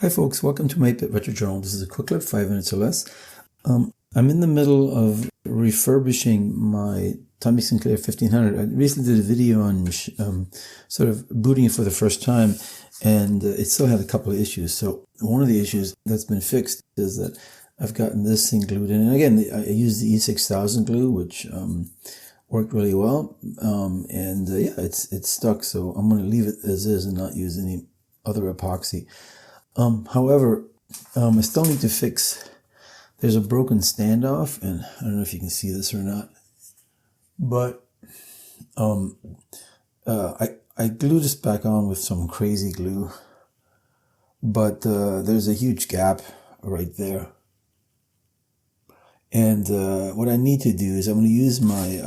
Hi folks, welcome to my Pit Retro Journal. This is a quick clip, 5 minutes or less. I'm in the middle of refurbishing my Tommy Sinclair 1500. I recently did a video on sort of booting it for the first time, and it still had a couple of issues. So one of the issues that's been fixed is that I've gotten this thing glued in. And again, I used the E6000 glue, which worked really well. Yeah, it's stuck, so I'm going to leave it as is and not use any other epoxy. However, I still need to fix, there's a broken standoff, and I don't know if you can see this or not, but I glued this back on with some crazy glue, but there's a huge gap right there. And what I need to do is I'm going to use my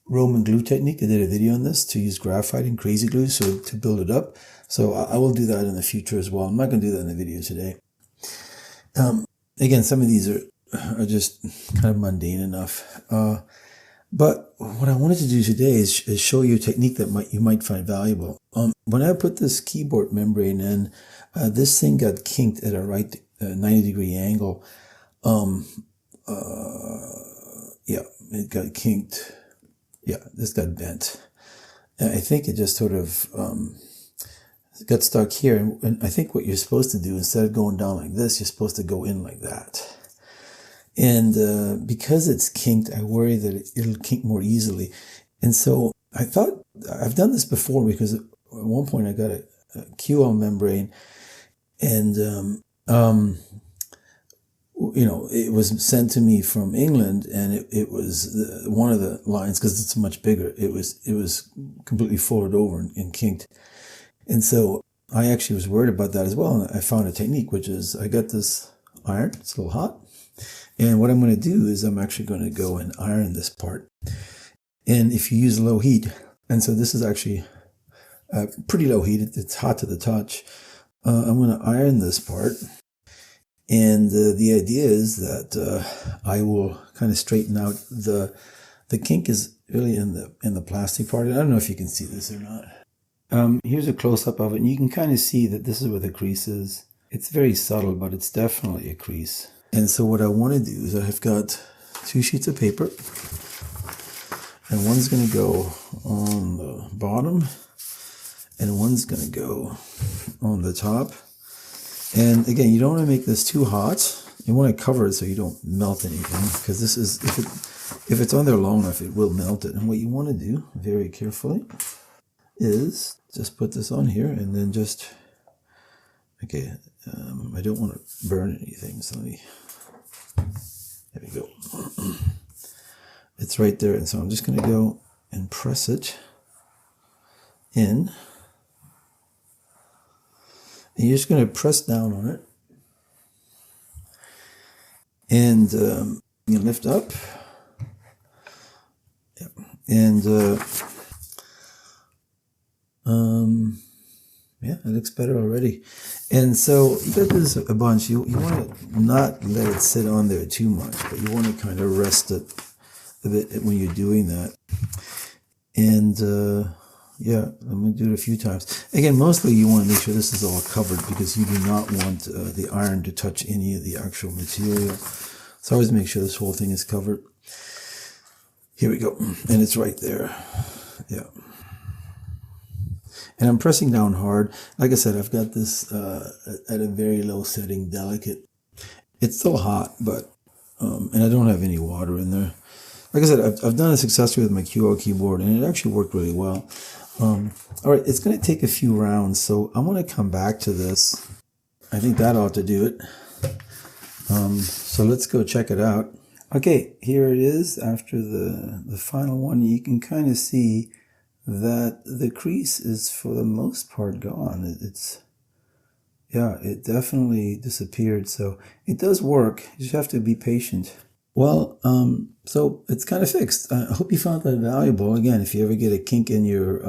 Roman glue technique. I did a video on this to use graphite and crazy glue to build it up. So I will do that in the future as well. I'm not going to do that in the video today. Again, some of these are just kind of mundane enough. But what I wanted to do today is show you a technique that you might find valuable. When I put this keyboard membrane in, this thing got kinked at a right 90-degree angle. Yeah, it got kinked. Yeah, this got bent. And I think it just sort of got stuck here. And I think what you're supposed to do, instead of going down like this, you're supposed to go in like that. And because it's kinked, I worry that it'll kink more easily. And so I thought, I've done this before because at one point I got a QL membrane, and you know, it was sent to me from England, and it was one of the lines, because it's much bigger, it was completely folded over and kinked. And so I actually was worried about that as well, and I found a technique, which is I got this iron, it's a little hot, and what I'm going to do is I'm actually going to go and iron this part. And if you use low heat, and so this is actually pretty low heat, it's hot to the touch, I'm going to iron this part. And the idea is that I will kind of straighten out the kink is really in the plastic part. I don't know if you can see this or not. Here's a close-up of it, and you can kind of see that this is where the crease is. It's very subtle, but it's definitely a crease. And so what I want to do is I've got 2 sheets of paper, and one's going to go on the bottom, and one's going to go on the top. And again, you don't want to make this too hot. You want to cover it so you don't melt anything, because this is, if it's on there long enough, it will melt it. And what you want to do, very carefully, is just put this on here, and then just, okay, I don't want to burn anything, so let me, there we go. It's right there, and so I'm just going to go and press it in. And you're just going to press down on it, and you lift up, yep. And yeah, it looks better already. And so you got this a bunch. You want to not let it sit on there too much, but you want to kind of rest it a bit when you're doing that. And yeah, I'm going to do it a few times. Again, mostly you want to make sure this is all covered, because you do not want the iron to touch any of the actual material. So always make sure this whole thing is covered. Here we go. And it's right there. Yeah. And I'm pressing down hard. Like I said, I've got this at a very low setting, delicate. It's still hot, but, and I don't have any water in there. Like I said, I've done it successfully with my QL keyboard, and it actually worked really well. All right, it's going to take a few rounds, so I'm going to come back to this. I think that ought to do it. So let's go check it out. Okay, here it is after the final one. You can kind of see that the crease is for the most part gone. Yeah, it definitely disappeared. So it does work. You just have to be patient. Well, so it's kind of fixed. I hope you found that valuable. Again, if you ever get a kink in your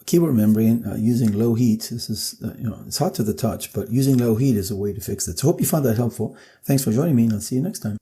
keyboard membrane using low heat, this is, you know, it's hot to the touch, but using low heat is a way to fix it. So I hope you found that helpful. Thanks for joining me, and I'll see you next time.